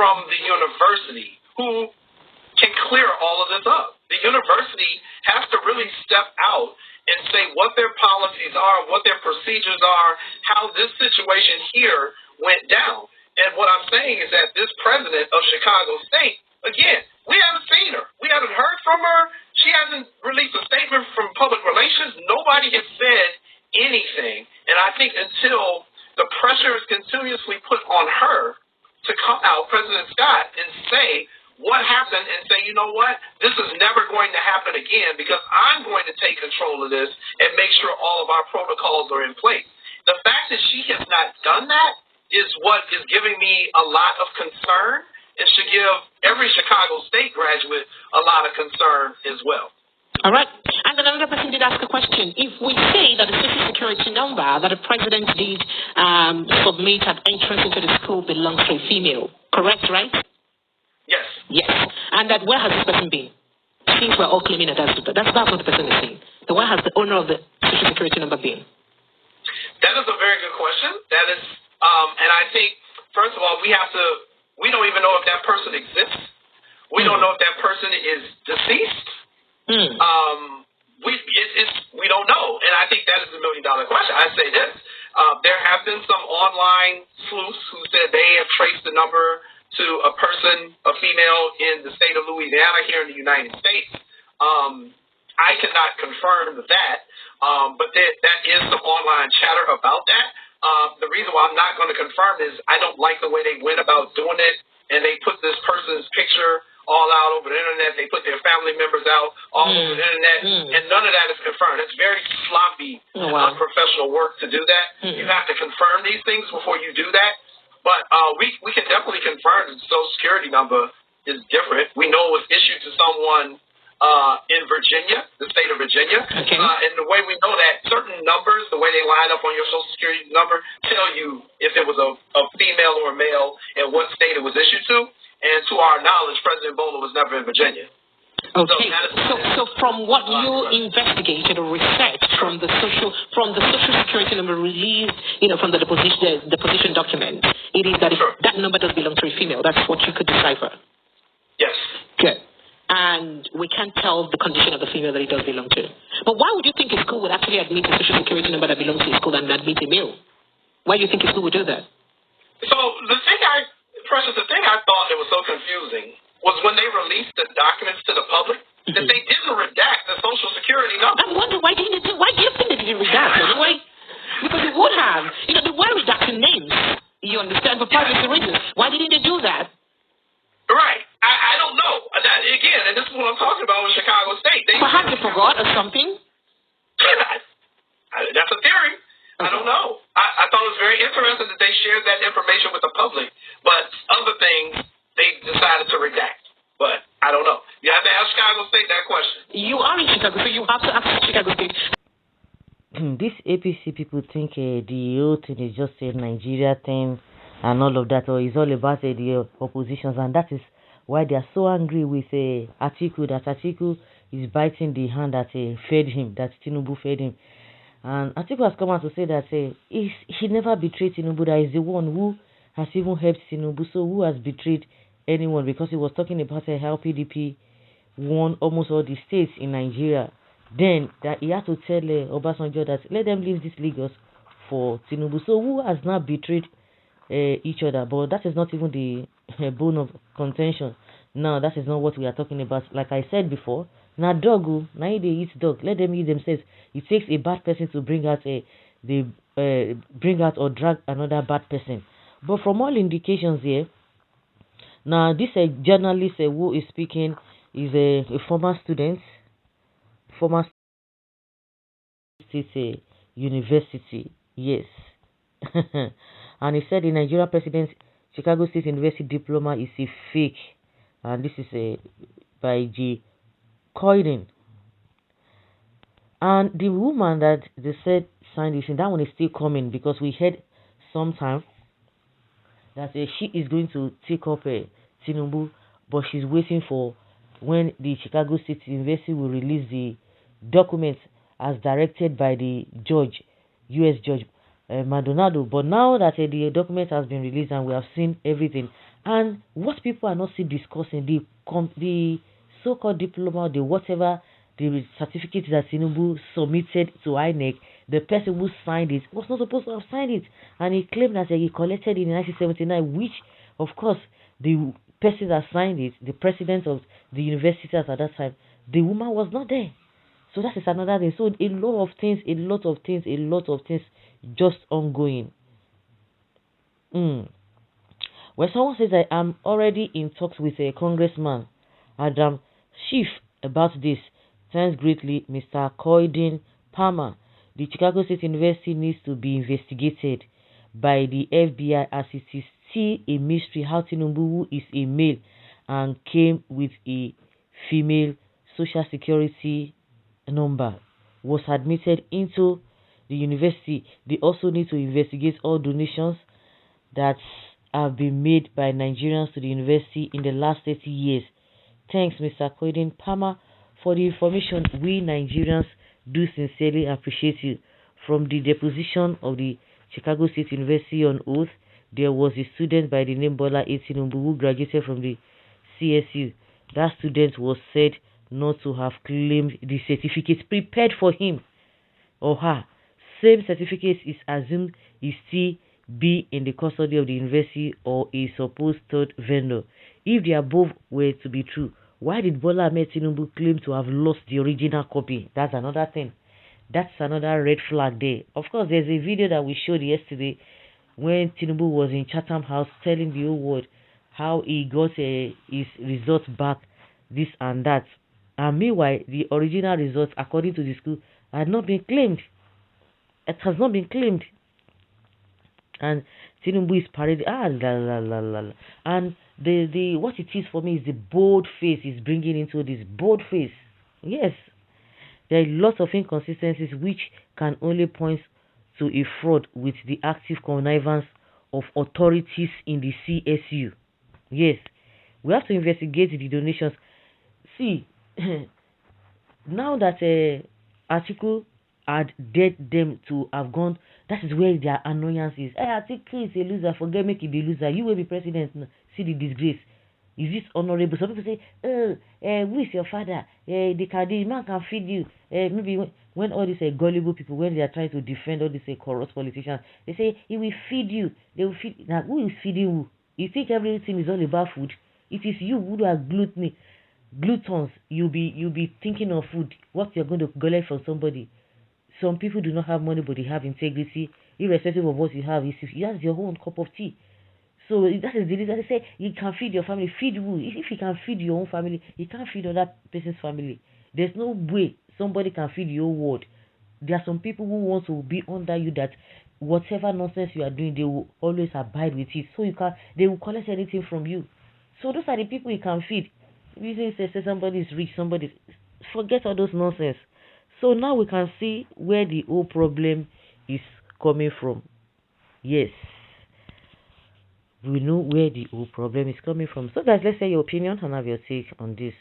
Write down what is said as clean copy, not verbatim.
from the university who can clear all of this up. The university has to really step out and say what their policies are, what their procedures are, how this situation here went down. And what I'm saying is that this president of Chicago State, again, we haven't seen her. We haven't heard from her. She hasn't released a statement from public relations. Nobody has said anything. And I think until the pressure is continuously put on her to come out, President Scott, and say what happened and say, you know what, this is never going to happen again because I'm going to take control of this and make sure all of our protocols are in place. The fact that she has not done that is what is giving me a lot of concern and should give every Chicago State graduate a lot of concern as well. All right. And then another person did ask a question. If we say that the Social Security number that the president did submit at entrance into the school belongs to a female, correct, right? Yes. Yes. And that where has this person been? Since we're all claiming that that's what the person is saying. So where has the owner of the Social Security number been? That is a very good question. That is, and I think, first of all, we don't even know if that person exists. We don't know if that person is deceased. We don't know. And I think that is $1 million question. I say this. There have been some online sleuths who said they have traced the number to a person, a female in the state of Louisiana here in the United States. I cannot confirm that, but that is some online chatter about that. The reason why I'm not going to confirm is I don't like the way they went about doing it, and they put this person's picture all out over the internet. They put their family members out all over the internet, and none of that is confirmed. It's very sloppy and unprofessional work to do that. You have to confirm these things before you do that. But we can definitely confirm that the Social Security number is different. We know it was issued to someone in Virginia, the state of Virginia. Okay. And the way we know that, certain numbers, the way they line up on your Social Security number, tell you if it was a female or a male and what state it was issued to. And to our knowledge, President Bola was never in Virginia. Okay. So from what you investigated or researched from the social security number released, from the deposition document, it is that that number does belong to a female. That's what you could decipher. Yes. Good. And we can't tell the condition of the female that it does belong to. But why would you think a school would actually admit a social security number that belongs to a school and admit a male? Why do you think a school would do that? So the thing I thought that was so confusing was when they released the documents to the public, that they didn't redact the Social Security number. I wonder why do you think they didn't redact it? Because it would have. They were redacting names. You understand? For privacy reasons. Why didn't they do that? Right. I don't know. Again, and this is what I'm talking about with Chicago State. Perhaps they forgot or something? That's a theory. I don't know. I thought it was very interesting that they shared that information with the public, but other things they decided to redact. But I don't know. You have to ask Chicago State that question. You are in Chicago, so you have to ask Chicago State. These APC people think the whole thing is just a Nigeria thing and all of that, or it's all about the oppositions, and that is why they are so angry with Atiku, that Atiku is biting the hand that fed him, that Tinubu fed him. And Atiku has come out to say that he never betrayed Tinubu, that is the one who has even helped Tinubu. So who has betrayed anyone? Because he was talking about how PDP won almost all the states in Nigeria. Then that he had to tell Obasanjo that let them leave this Lagos for Tinubu. So who has not betrayed each other? But that is not even the bone of contention. Now that is not what we are talking about. Like I said before, now dog, now they eat dog. Let them eat themselves. It takes a bad person to bring out or drag another bad person. But from all indications here, now this journalist who is speaking is a former student, state university, yes. And he said the Nigerian president's Chicago State University diploma is a fake, and this is by G. Coyden. And the woman that they said signed this, and that one is still coming, because we heard sometime that she is going to take up Tinubu, but she's waiting for when the Chicago State University will release the documents as directed by the judge, U.S. Judge Maldonado. But now that the document has been released and we have seen everything, And what people are not still discussing, the so-called diploma, the whatever, the certificate that Tinubu submitted to INEC, the person who signed it was not supposed to have signed it. And he claimed that he collected it in 1979, which, of course, the person that signed it, the president of the university at that time, the woman was not there. So that is another thing. So a lot of things just ongoing. When someone says that I'm already in talks with a congressman, Adam Schiff, about this, thanks greatly, Mr. Coydin Palmer. The Chicago State University needs to be investigated by the FBI as it is still a mystery how Tinubu, who is a male and came with a female social security number, was admitted into the university. They also need to investigate all donations that have been made by Nigerians to the university in the last 30 years. Thanks, Mr. Coydin Palmer, for the information. We Nigerians do sincerely appreciate you. From the deposition of the Chicago State University on oath, there was a student by the name Bola Tinubu who graduated from the CSU. That student was said not to have claimed the certificate prepared for him or her. Same certificate is assumed is still be in the custody of the university or a supposed third vendor. If the above were to be true, why did Bola Ahmed Tinubu claim to have lost the original copy? That's another thing. That's another red flag there. Of course, there's a video that we showed yesterday when Tinubu was in Chatham House telling the whole world how he got his results back, this and that. And meanwhile, the original results, according to the school, had not been claimed. It has not been claimed. And Tinubu is parading, and the what it is for me is the bold face is bringing into this bold face. Yes, there are lots of inconsistencies which can only point to a fraud with the active connivance of authorities in the CSU. Yes, we have to investigate the donations. See, now that article had dared them to have gone, that is where their annoyance is. Hey, Atiku is a loser, forget make him be loser. You will be president. See the disgrace. Is this honorable? Some people say, who is your father? The man can feed you. Maybe when all these gullible people, when they are trying to defend all these corrupt politicians, they say, he will feed you. They will feed. Now, who is feeding who? You think everything is all about food? It is you who are gluttons. You'll be thinking of food. What you're going to collect from somebody. Some people do not have money, but they have integrity. Irrespective of what you have, you have your own cup of tea. So that is the reason they say you can feed your family. Feed who? If you can feed your own family, you can't feed other person's family. There's no way somebody can feed your world. There are some people who want to be under you that whatever nonsense you are doing, they will always abide with it. So they will collect anything from you. So those are the people you can feed. If you say somebody is rich, forget all those nonsense. So now we can see where the whole problem is coming from. Yes. We know where the whole problem is coming from. So guys, let's say your opinion and have your take on this.